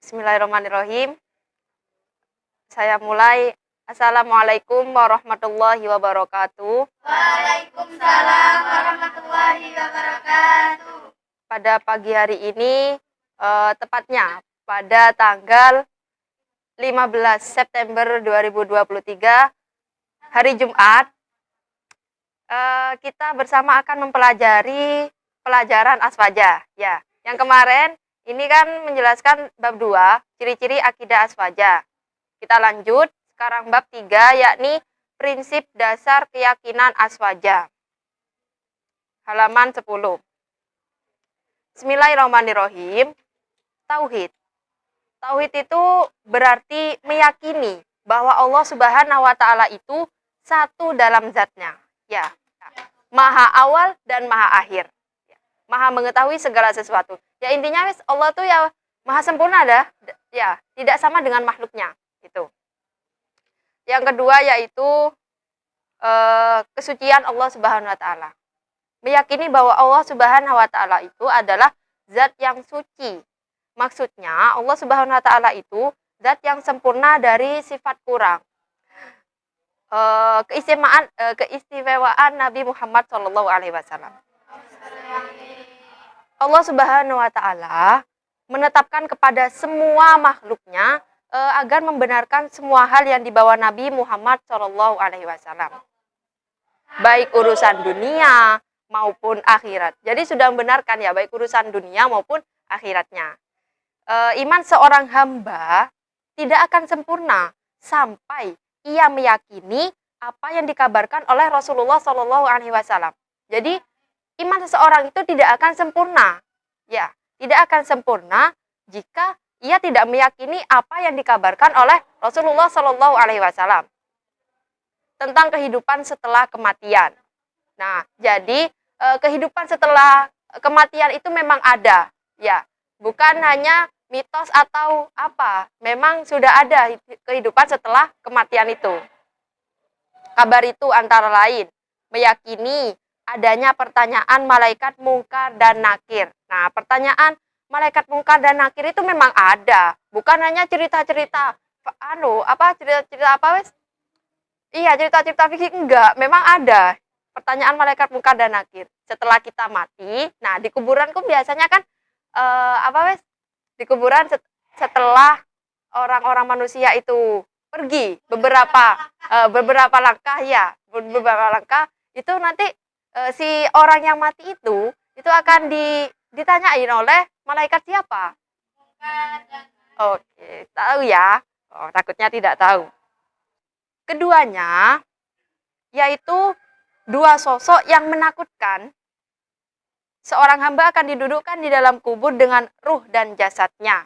Bismillahirrahmanirrahim. Saya mulai. Assalamualaikum warahmatullahi wabarakatuh. Waalaikumsalam warahmatullahi wabarakatuh. Pada pagi hari ini, tepatnya pada tanggal 15 September 2023, hari Jumat, kita bersama akan mempelajari pelajaran asfajah. Ya, yang kemarin ini kan menjelaskan bab 2, ciri-ciri akidah asfajah. Kita lanjut, sekarang bab 3, yakni prinsip dasar keyakinan asfajah. Halaman 10. Bismillahirrahmanirrahim. Tauhid. Tauhid itu berarti meyakini bahwa Allah Subhanahu wa Ta'ala itu satu dalam zatnya. Ya, maha awal dan maha akhir. Maha mengetahui segala sesuatu. Ya, intinya Allah tuh ya maha sempurna dah. Ya, tidak sama dengan makhluknya. Itu. Yang kedua yaitu kesucian Allah Subhanahu wa Ta'ala. Meyakini bahwa Allah Subhanahu wa Ta'ala itu adalah zat yang suci. Maksudnya Allah Subhanahu wa Ta'ala itu zat yang sempurna dari sifat kurang. Keistimewaan Nabi Muhammad SAW. Allah Subhanahu wa Ta'ala menetapkan kepada semua makhluknya agar membenarkan semua hal yang dibawa Nabi Muhammad SAW. Baik urusan dunia maupun akhirat. Jadi sudah membenarkan ya, baik urusan dunia maupun akhiratnya. Iman seorang hamba tidak akan sempurna sampai ia meyakini apa yang dikabarkan oleh Rasulullah SAW. Jadi iman seseorang itu tidak akan sempurna. Ya, tidak akan sempurna jika ia tidak meyakini apa yang dikabarkan oleh Rasulullah SAW tentang kehidupan setelah kematian. Nah, jadi kehidupan setelah kematian itu memang ada, ya, bukan hanya mitos atau apa, memang sudah ada kehidupan setelah kematian itu. Kabar itu antara lain meyakini adanya pertanyaan malaikat mungkar dan nakir. Nah, pertanyaan malaikat mungkar dan nakir itu memang ada, bukan hanya cerita-cerita cerita-cerita apa wes? Iya, cerita-cerita fikih, enggak, memang ada pertanyaan malaikat mungkar dan nakir setelah kita mati. Nah, di kuburan kan biasanya kan di kuburan setelah orang-orang manusia itu pergi beberapa langkah itu nanti si orang yang mati itu akan ditanyain oleh malaikat siapa? Oke, tahu ya? Oh, takutnya tidak tahu. Keduanya yaitu dua sosok yang menakutkan. Seorang hamba akan didudukkan di dalam kubur dengan ruh dan jasadnya.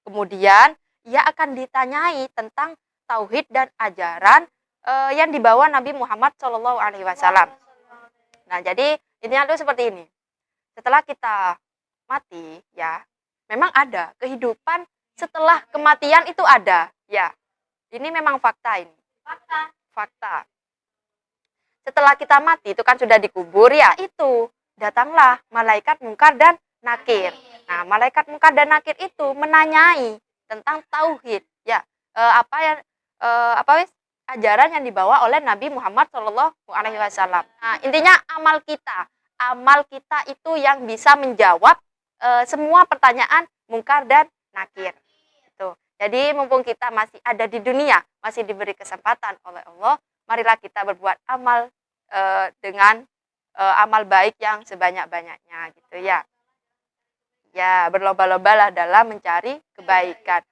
Kemudian ia akan ditanyai tentang tauhid dan ajaran yang dibawa Nabi Muhammad SAW. Nah, jadi intinya itu seperti ini. Setelah kita mati, ya, memang ada kehidupan setelah kematian itu ada, ya. Ini memang fakta ini. Fakta. Setelah kita mati itu kan sudah dikubur, ya, itu datanglah malaikat mungkar dan nakir. Nah, malaikat mungkar dan nakir itu menanyai tentang tauhid, ya, ajaran yang dibawa oleh Nabi Muhammad SAW. Nah, intinya amal kita itu yang bisa menjawab semua pertanyaan mungkar dan nakir. Itu. Jadi mumpung kita masih ada di dunia, masih diberi kesempatan oleh Allah, marilah kita berbuat amal dengan amal baik yang sebanyak-banyaknya gitu ya. Ya, berlomba-lombalah dalam mencari kebaikan.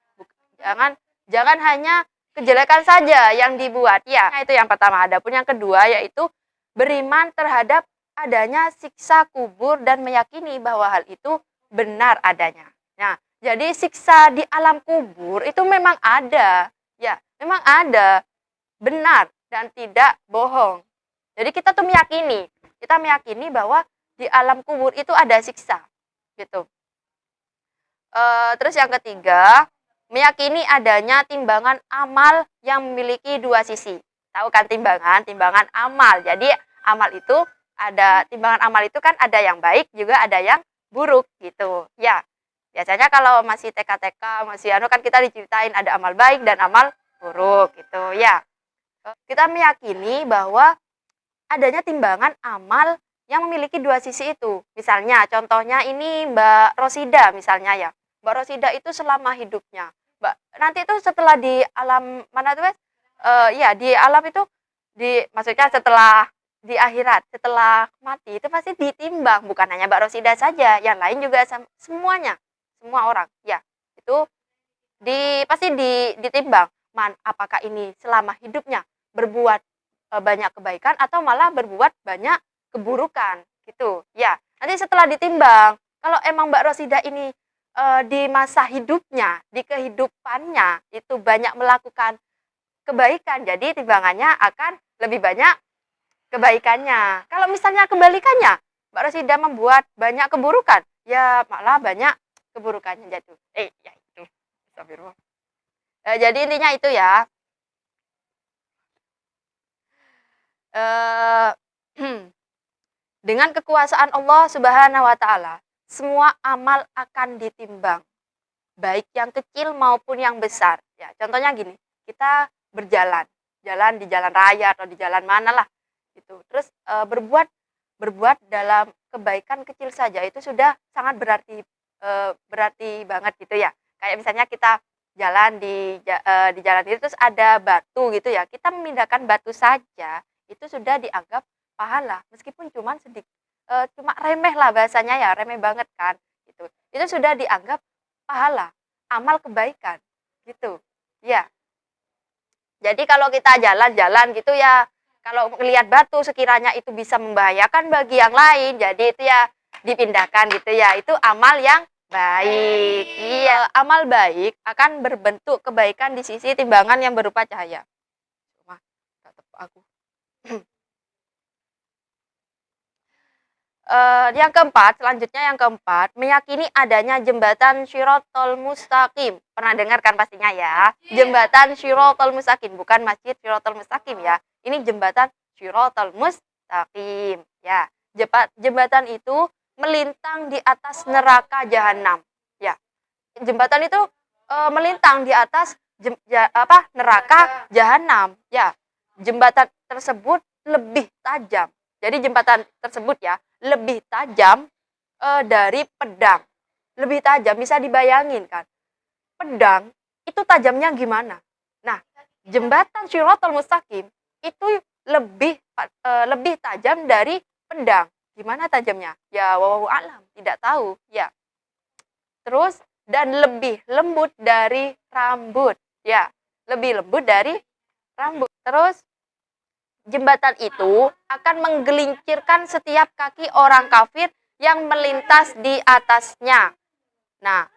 Jangan hanya kejelekan saja yang dibuat. Ya, itu yang pertama. Adapun yang kedua yaitu beriman terhadap adanya siksa kubur dan meyakini bahwa hal itu benar adanya. Nah, jadi siksa di alam kubur itu memang ada. Ya, memang ada. Benar dan tidak bohong. Jadi kita tuh meyakini bahwa di alam kubur itu ada siksa, gitu. Terus yang ketiga, meyakini adanya timbangan amal yang memiliki dua sisi. Tahu kan timbangan amal. Jadi timbangan amal itu kan ada yang baik juga ada yang buruk gitu. Ya. Biasanya kalau masih TK-TK, masih kan kita diceritain ada amal baik dan amal buruk gitu ya. Kita meyakini bahwa adanya timbangan amal yang memiliki dua sisi itu. Misalnya, contohnya ini Mbak Rosida misalnya ya. Mbak Rosida itu selama hidupnya, nanti itu setelah di alam mana tuh, ya di alam itu maksudnya setelah di akhirat, setelah mati itu pasti ditimbang, bukan hanya Mbak Rosida saja, yang lain juga semuanya, semua orang. Ya, itu pasti ditimbang. Apakah ini selama hidupnya berbuat banyak kebaikan atau malah berbuat banyak keburukan gitu ya. Nanti setelah ditimbang, kalau emang Mbak Rosida ini di masa hidupnya, di kehidupannya itu banyak melakukan kebaikan, jadi timbangannya akan lebih banyak kebaikannya. Kalau misalnya kebalikannya, Mbak Rosida membuat banyak keburukan, ya malah banyak keburukannya jatuh. Ya itu. Astagfirullah. Jadi intinya itu ya. Dengan kekuasaan Allah Subhanahu wa taala, semua amal akan ditimbang, baik yang kecil maupun yang besar. Ya, contohnya gini, kita jalan di jalan raya atau di jalan mana lah gitu. Terus berbuat dalam kebaikan kecil saja itu sudah sangat berarti banget gitu ya. Kayak misalnya kita jalan di jalan itu terus ada batu gitu ya. Kita memindahkan batu saja itu sudah dianggap pahala, meskipun cuma sedikit, cuma remeh lah bahasanya ya, remeh banget kan gitu. Itu sudah dianggap pahala, amal kebaikan gitu ya. Jadi kalau kita jalan-jalan gitu ya, kalau melihat batu sekiranya itu bisa membahayakan bagi yang lain, jadi itu ya dipindahkan gitu ya. Itu amal yang baik. Iya, amal baik akan berbentuk kebaikan di sisi timbangan yang berupa cahaya. Wah, aku. Selanjutnya yang keempat, meyakini adanya jembatan Shirathul Mustaqim. Pernah dengar kan pastinya ya? Jembatan Shirathul Mustaqim, bukan masjid Shirathul Mustaqim ya. Ini jembatan Shirathul Mustaqim ya. Jembatan itu melintang di atas neraka jahanam. Ya. Jembatan itu melintang di atas neraka jahanam ya. Jembatan tersebut lebih tajam. Jadi jembatan tersebut ya lebih tajam dari pedang. Lebih tajam, bisa dibayangin kan. Pedang itu tajamnya gimana? Nah, jembatan Shirathul Mustaqim itu lebih tajam dari pedang. Gimana tajamnya? Ya wallahu a'lam, tidak tahu ya. Terus dan lebih lembut dari rambut ya. Lebih lembut dari rambut. Terus jembatan itu akan menggelincirkan setiap kaki orang kafir yang melintas di atasnya. Nah,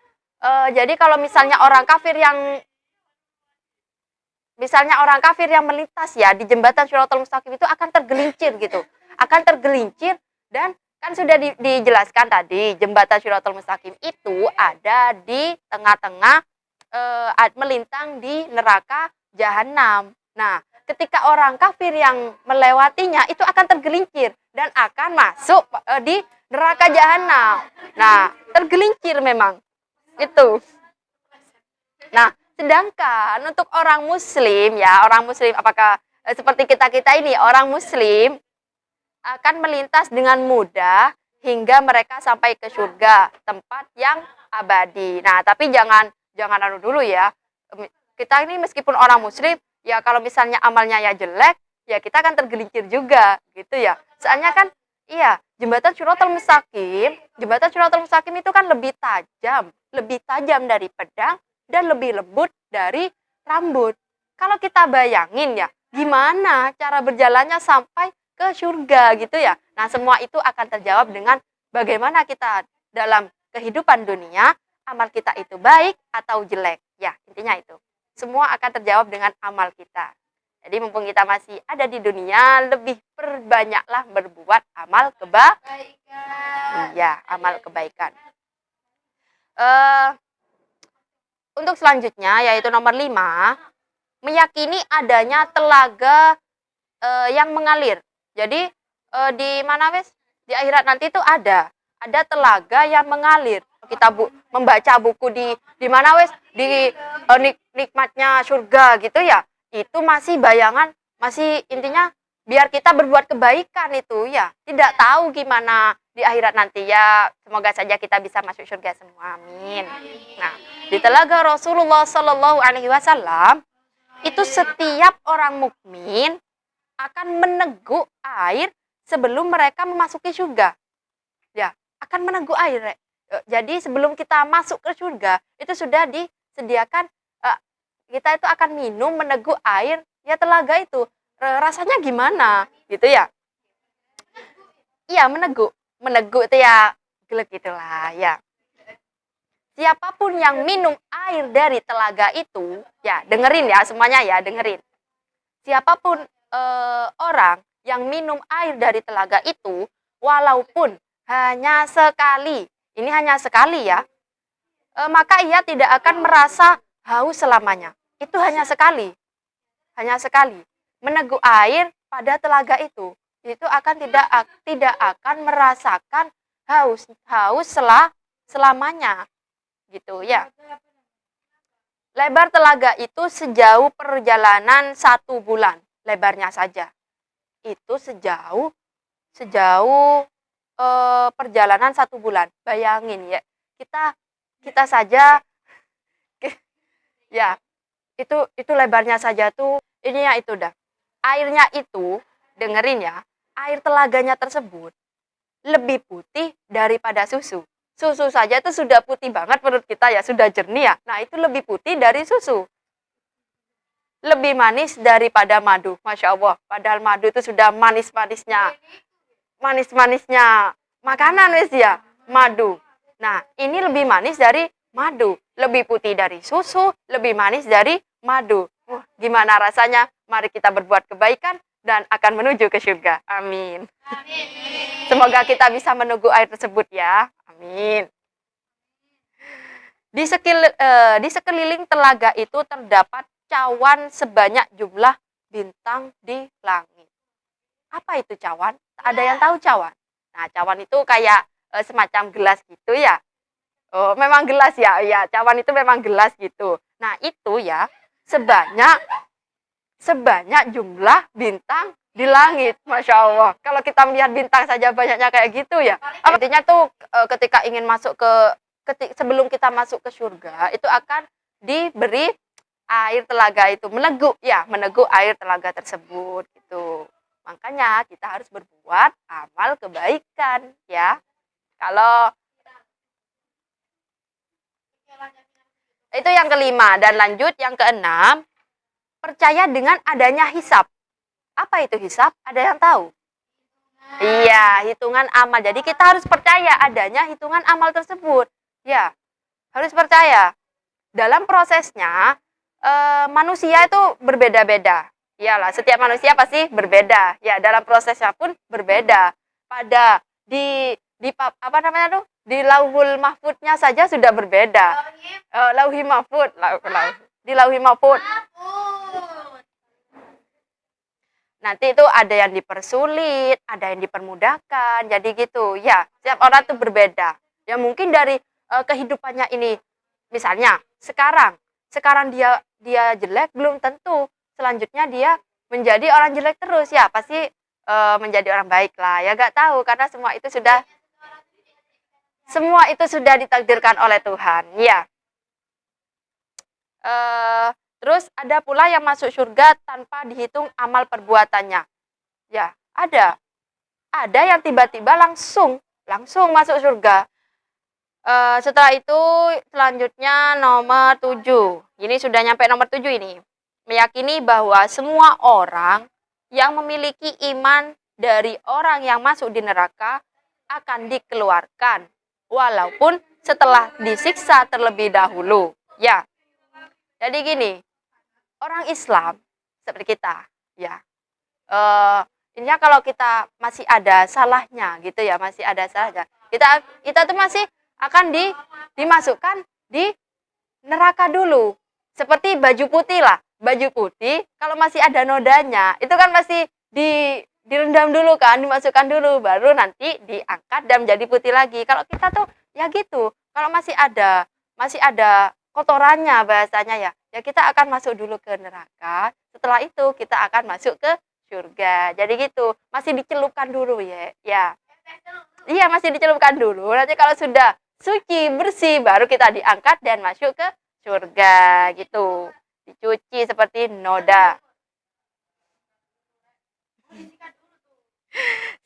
jadi kalau misalnya orang kafir yang melintas ya di jembatan Shirathul Mustaqim itu akan tergelincir gitu. Akan tergelincir dan kan sudah dijelaskan tadi, jembatan Shirathul Mustaqim itu ada di tengah-tengah melintang di neraka jahanam. Nah, ketika orang kafir yang melewatinya itu akan tergelincir dan akan masuk di neraka jahanam. Nah, tergelincir memang itu. Nah, sedangkan untuk orang muslim ya, orang muslim apakah seperti kita ini orang muslim akan melintas dengan mudah hingga mereka sampai ke surga, tempat yang abadi. Nah, tapi jangan dulu ya. Kita ini meskipun orang muslim ya kalau misalnya amalnya ya jelek, ya kita akan tergelincir juga gitu ya. Soalnya kan iya, jembatan Shirathul Mustaqim itu kan lebih tajam dari pedang dan lebih lembut dari rambut. Kalau kita bayangin ya, gimana cara berjalannya sampai ke surga gitu ya. Nah, semua itu akan terjawab dengan bagaimana kita dalam kehidupan dunia, amal kita itu baik atau jelek. Ya, intinya itu. Semua akan terjawab dengan amal kita. Jadi mumpung kita masih ada di dunia, lebih perbanyaklah berbuat amal kebaikan. Ya, amal kebaikan. Untuk selanjutnya yaitu nomor 5, meyakini adanya telaga yang mengalir. Jadi di mana wes? Di akhirat nanti itu ada telaga yang mengalir. Kita membaca buku di mana wes di nikmatnya surga gitu ya, itu masih bayangan, masih intinya biar kita berbuat kebaikan itu ya, tidak tahu gimana di akhirat nanti ya. Semoga saja kita bisa masuk surga semua, amin. Nah, di telaga Rasulullah Shallallahu Alaihi Wasallam itu setiap orang mukmin akan meneguk air sebelum mereka memasuki surga, ya, akan meneguk air. Jadi sebelum kita masuk ke surga itu sudah disediakan, kita itu akan minum meneguk air ya telaga itu. Rasanya gimana gitu ya? Iya, meneguk itu ya gelek gitulah ya. Siapapun yang minum air dari telaga itu, ya dengerin ya semuanya ya, dengerin. Siapapun orang yang minum air dari telaga itu, walaupun hanya sekali, ini hanya sekali ya, maka ia tidak akan merasa haus selamanya. Itu hanya sekali. Hanya sekali. Meneguk air pada telaga itu akan tidak akan merasakan haus selamanya. Gitu ya. Lebar telaga itu sejauh perjalanan 1 bulan, lebarnya saja. Itu sejauh perjalanan 1 bulan. Bayangin ya, kita saja ya, itu lebarnya saja tuh, ini ya itu dah. Airnya itu, dengerin ya, air telaganya tersebut lebih putih daripada susu. Susu saja itu sudah putih banget menurut kita ya, sudah jernih ya. Nah, itu lebih putih dari susu. Lebih manis daripada madu. Masya Allah, padahal madu itu sudah manis-manisnya makanan wes ya, madu. Nah, ini lebih manis dari madu, lebih putih dari susu, lebih manis dari madu. Gimana rasanya? Mari kita berbuat kebaikan dan akan menuju ke surga. Amin. Amin. Semoga kita bisa menunggu air tersebut ya. Amin. Di sekeliling telaga itu terdapat cawan sebanyak jumlah bintang di langit. Apa itu cawan? Ada yang tahu cawan? Nah, cawan itu kayak semacam gelas gitu ya. Oh, memang gelas ya. Ya, cawan itu memang gelas gitu. Nah, itu ya sebanyak jumlah bintang di langit. Masya Allah. Kalau kita melihat bintang saja banyaknya kayak gitu ya. Artinya tuh ketika ingin masuk sebelum kita masuk ke surga, itu akan diberi air telaga itu, meneguk air telaga tersebut gitu. Makanya kita harus berbuat amal kebaikan ya. Kalau itu yang kelima, dan lanjut yang keenam, percaya dengan adanya hisab. Apa itu hisab? Ada yang tahu? Iya, hitungan amal. Jadi kita harus percaya adanya hitungan amal tersebut. Ya, harus percaya. Dalam prosesnya, manusia itu berbeda-beda. Iyalah, setiap manusia pasti berbeda. Ya, dalam prosesnya pun berbeda. Pada di Lauhul Mahfudnya saja sudah berbeda. Lauhi Mahfud, di Lauhi Mahfud. Nanti itu ada yang dipersulit, ada yang dipermudahkan. Jadi gitu. Ya, setiap orang itu berbeda. Ya mungkin dari kehidupannya ini, misalnya sekarang dia jelek, belum tentu selanjutnya dia menjadi orang jelek terus ya, pasti menjadi orang baik lah ya, gak tahu karena semua itu sudah ditakdirkan oleh Tuhan ya. Terus ada pula yang masuk surga tanpa dihitung amal perbuatannya ya, ada yang tiba-tiba langsung masuk surga. Setelah itu selanjutnya nomor 7. Ini sudah nyampe nomor 7 ini. Meyakini bahwa semua orang yang memiliki iman dari orang yang masuk di neraka akan dikeluarkan walaupun setelah disiksa terlebih dahulu. Ya. Jadi gini, orang Islam seperti kita, ya. Intinya kalau kita masih ada salahnya gitu ya, masih ada salahnya. Kita tuh masih akan dimasukkan di neraka dulu. Seperti baju putih lah. Baju putih kalau masih ada nodanya, itu kan masih direndam dulu kan, dimasukkan dulu, baru nanti diangkat dan menjadi putih lagi. Kalau kita tuh ya gitu. Kalau masih ada kotorannya bahasanya ya, ya kita akan masuk dulu ke neraka. Setelah itu kita akan masuk ke surga. Jadi gitu, masih dicelupkan dulu ya. Ya. Iya, masih dicelupkan dulu. Nanti kalau sudah suci, bersih, baru kita diangkat dan masuk ke surga gitu. Dicuci seperti noda.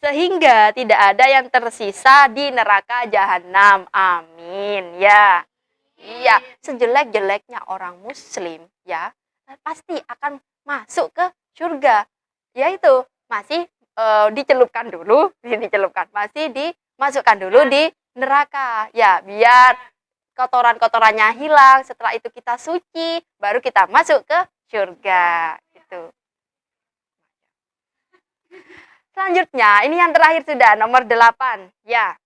Sehingga tidak ada yang tersisa di neraka jahanam. Amin. Ya. Iya, sejelek-jeleknya orang muslim ya, pasti akan masuk ke surga. Yaitu masih dicelupkan dulu, masih dimasukkan dulu di neraka. Ya, biar kotoran-kotorannya hilang. Setelah itu kita suci, baru kita masuk ke surga gitu. Selanjutnya, ini yang terakhir sudah, nomor 8. Ya.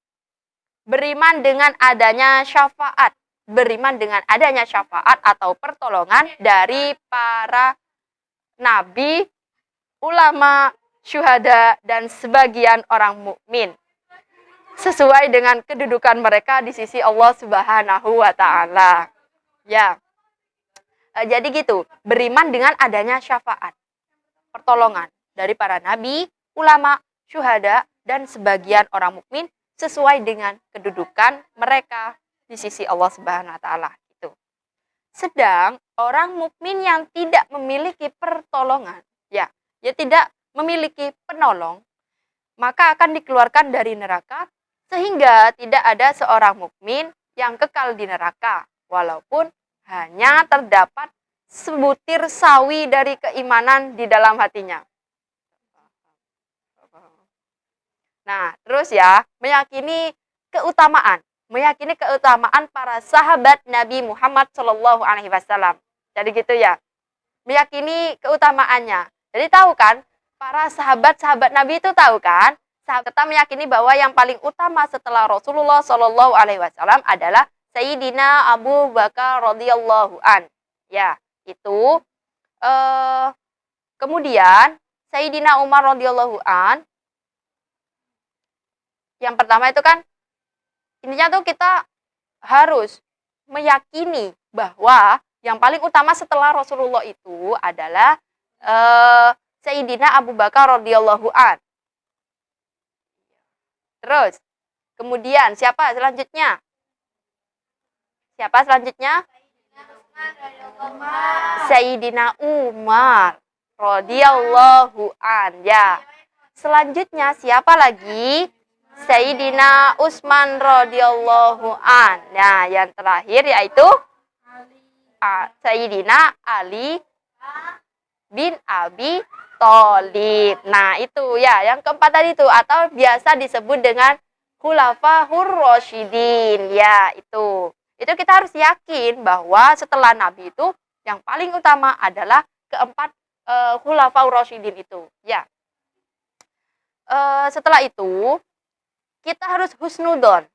Beriman dengan adanya syafaat. Beriman dengan adanya syafaat atau pertolongan dari para nabi, ulama, syuhada, dan sebagian orang mukmin. Sesuai dengan kedudukan mereka di sisi Allah Subhanahu wa Ta'ala. Ya. Jadi gitu, beriman dengan adanya syafaat, pertolongan dari para nabi, ulama, syuhada, dan sebagian orang mukmin sesuai dengan kedudukan mereka di sisi Allah Subhanahu wa Ta'ala gitu. Sedang orang mukmin yang tidak memiliki pertolongan, ya tidak memiliki penolong, maka akan dikeluarkan dari neraka sehingga tidak ada seorang mukmin yang kekal di neraka walaupun hanya terdapat sebutir sawi dari keimanan di dalam hatinya. Nah, terus ya, meyakini keutamaan para sahabat Nabi Muhammad Shallallahu Alaihi Wasallam. Jadi gitu ya, meyakini keutamaannya. Jadi tahu kan, para sahabat Nabi itu tahu kan, kita meyakini bahwa yang paling utama setelah Rasulullah Shallallahu Alaihi Wasallam adalah Sayyidina Abu Bakar radhiyallahu an. Ya, itu. Kemudian Sayyidina Umar radhiyallahu an. Yang pertama itu kan, intinya tuh kita harus meyakini bahwa yang paling utama setelah Rasulullah itu adalah Sayyidina Abu Bakar radhiyallahu an. Terus, kemudian siapa selanjutnya? Sayyidina Umar radhiyallahu an. Ya. Selanjutnya siapa lagi? Sayyidina Utsman radhiyallahu an. Nah, yang terakhir yaitu Sayyidina Ali bin Abi Thalib. Nah, itu ya, yang keempat tadi itu atau biasa disebut dengan Khulafaur Rasyidin. Ya, itu. Itu kita harus yakin bahwa setelah Nabi itu yang paling utama adalah keempat Khulafaur Rasyidin itu. Ya. Setelah itu kita harus husnudon.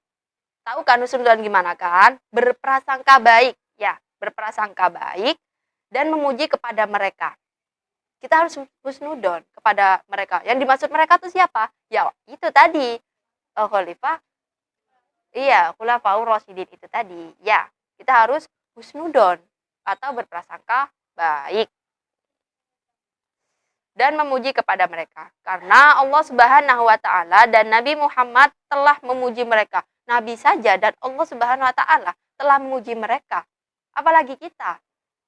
Tahu kan husnudon gimana kan? Berprasangka baik, ya, berprasangka baik dan memuji kepada mereka. Kita harus husnudon kepada mereka. Yang dimaksud mereka itu siapa? Ya, itu tadi khalifah. Iya, Khulafaur Rasyidin itu tadi. Ya, kita harus husnudon atau berprasangka baik dan memuji kepada mereka. Karena Allah Subhanahu wa Ta'ala dan Nabi Muhammad telah memuji mereka. Nabi saja dan Allah Subhanahu wa Ta'ala telah memuji mereka. Apalagi kita.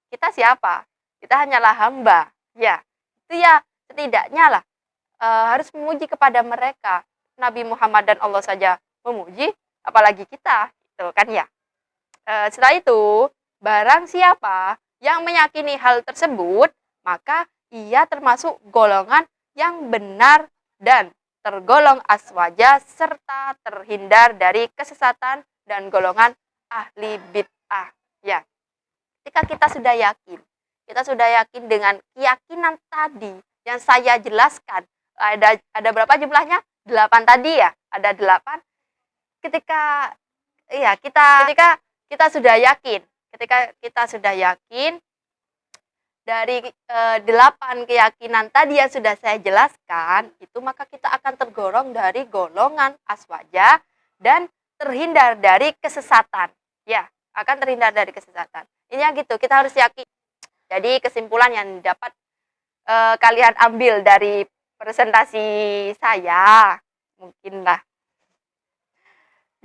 Kita siapa? Kita hanyalah hamba. Ya, itu ya setidaknya lah harus memuji kepada mereka. Nabi Muhammad dan Allah saja memuji, apalagi kita. Itu kan ya. Setelah itu, barang siapa yang meyakini hal tersebut, maka ia termasuk golongan yang benar dan tergolong aswaja serta terhindar dari kesesatan dan golongan ahli bid'ah. Ya. Ketika kita sudah yakin dengan keyakinan tadi yang saya jelaskan, ada berapa jumlahnya? 8 tadi ya, ada 8. Ketika kita sudah yakin dari 8 keyakinan tadi yang sudah saya jelaskan, itu maka kita akan tergolong dari golongan aswaja dan terhindar dari kesesatan. Ya, akan terhindar dari kesesatan. Ini gitu, kita harus yakin. Jadi kesimpulan yang dapat kalian ambil dari presentasi saya, mungkinlah.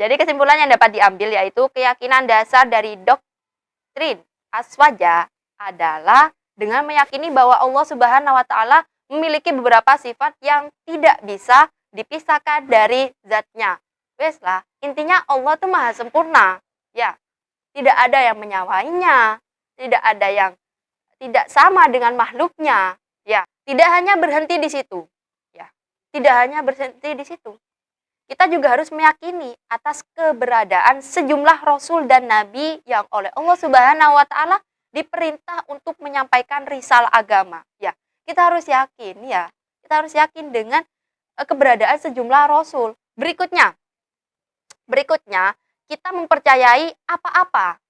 Jadi kesimpulan yang dapat diambil yaitu keyakinan dasar dari doktrin Aswaja adalah dengan meyakini bahwa Allah Subhanahu wa taala memiliki beberapa sifat yang tidak bisa dipisahkan dari zatnya. Wes lah, intinya Allah itu maha sempurna. Ya, tidak ada yang menyawainya, tidak ada yang tidak sama dengan makhluknya. Ya, tidak hanya berhenti di situ. Ya, tidak hanya berhenti di situ. Kita juga harus meyakini atas keberadaan sejumlah rasul dan nabi yang oleh Allah Subhanahu wa taala diperintah untuk menyampaikan risalah agama. Ya, kita harus yakin ya. Kita harus yakin dengan keberadaan sejumlah rasul. Berikutnya kita mempercayai apa-apa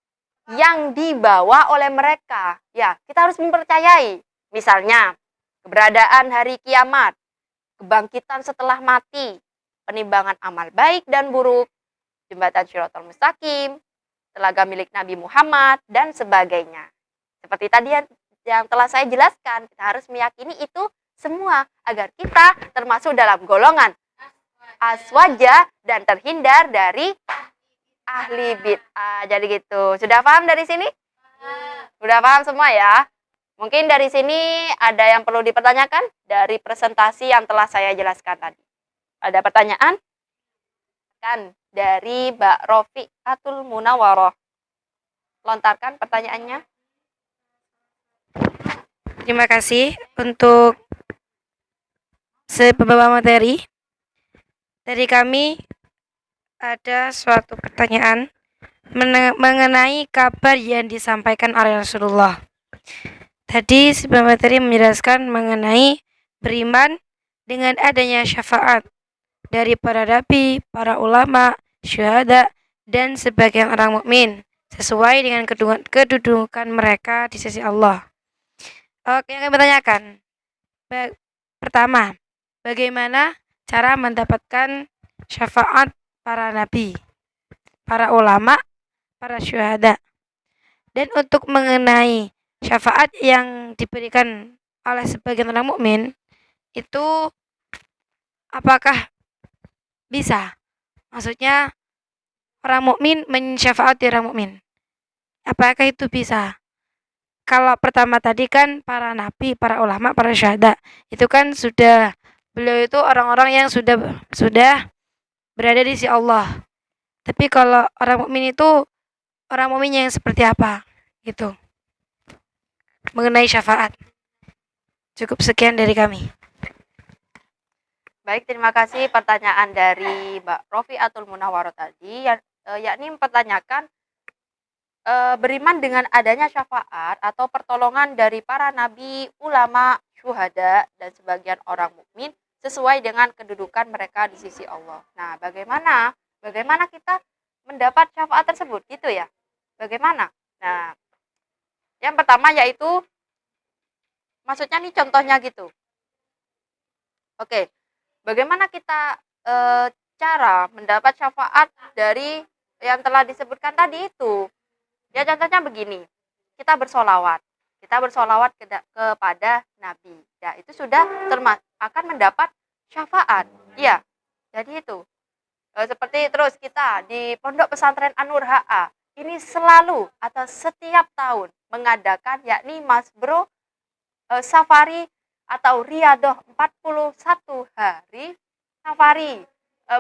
yang dibawa oleh mereka. Ya, kita harus mempercayai. Misalnya, keberadaan hari kiamat, kebangkitan setelah mati, penimbangan amal baik dan buruk, jembatan Shiratal Mustaqim, telaga milik Nabi Muhammad, dan sebagainya. Seperti tadi yang telah saya jelaskan, kita harus meyakini itu semua agar kita termasuk dalam golongan aswaja dan terhindar dari ahli bid'ah. Jadi gitu. Sudah paham dari sini? Sudah paham semua ya? Mungkin dari sini ada yang perlu dipertanyakan dari presentasi yang telah saya jelaskan tadi. Ada pertanyaan? Kan dari Mbak Rofiqatul Munawwaroh. Lontarkan pertanyaannya. Terima kasih untuk beberapa materi. Dari kami ada suatu pertanyaan mengenai kabar yang disampaikan oleh Rasulullah. Tadi sebuah materi menjelaskan mengenai beriman dengan adanya syafaat dari para nabi, para ulama, syuhada, dan sebagian orang mukmin sesuai dengan kedudukan mereka di sisi Allah. Oke, yang kami tanyakan. Pertama, bagaimana cara mendapatkan syafaat para nabi, para ulama, para syuhada? Dan untuk mengenai syafaat yang diberikan oleh sebagian orang mukmin, itu apakah bisa? Maksudnya orang mukmin mensyafaati orang mukmin. Apakah itu bisa? Kalau pertama tadi kan para nabi, para ulama, para syuhada, itu kan sudah beliau itu orang-orang yang sudah berada di sisi Allah. Tapi kalau orang mukmin itu orang mukmin yang seperti apa? Gitu. Mengenai syafaat. Cukup sekian dari kami. Baik, terima kasih pertanyaan dari Mbak Rofiqatul Munawwaroh tadi, yakni mempertanyakan beriman dengan adanya syafaat atau pertolongan dari para nabi, ulama, syuhada, dan sebagian orang mukmin sesuai dengan kedudukan mereka di sisi Allah. Nah, bagaimana kita mendapat syafaat tersebut, gitu ya? Bagaimana? Nah, yang pertama yaitu, maksudnya nih contohnya gitu. Oke. Bagaimana kita cara mendapat syafaat dari yang telah disebutkan tadi itu? Ya contohnya begini, kita bersolawat kepada Nabi. Ya itu sudah akan mendapat syafaat. Iya, jadi itu. Seperti terus kita di Pondok Pesantren An-Nur HA ini selalu atau setiap tahun mengadakan yakni Mas Bro safari atau riadoh 41 hari safari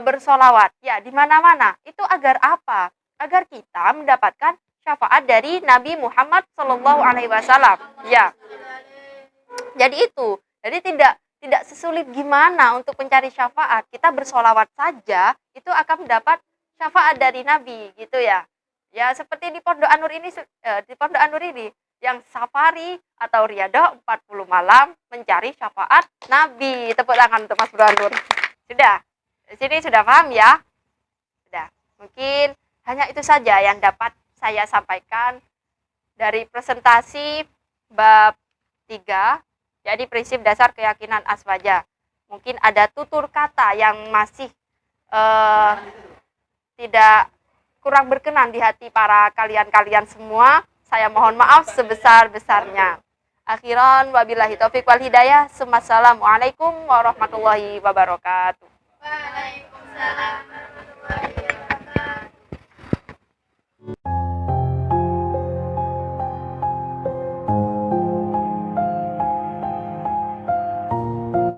bersolawat ya di mana-mana. Itu agar apa? Agar kita mendapatkan syafaat dari Nabi Muhammad Shallallahu Alaihi Wasallam. Ya, jadi itu. Jadi tidak sesulit gimana untuk mencari syafaat. Kita bersolawat saja itu akan mendapat syafaat dari Nabi, gitu ya. Ya seperti di Pondok An-Nur ini, yang safari atau riadah 40 malam mencari syafaat Nabi. Tepuk tangan untuk Mas Bro An-Nur. Sudah? Di sini sudah paham ya? Sudah. Mungkin hanya itu saja yang dapat saya sampaikan dari presentasi bab 3, jadi prinsip dasar keyakinan aswaja. Mungkin ada tutur kata yang masih tidak kurang berkenan di hati para kalian-kalian semua, saya mohon maaf sebesar-besarnya. Akhiran wabillahi taufiq wal hidayah. Assalamualaikum warahmatullahi wabarakatuh.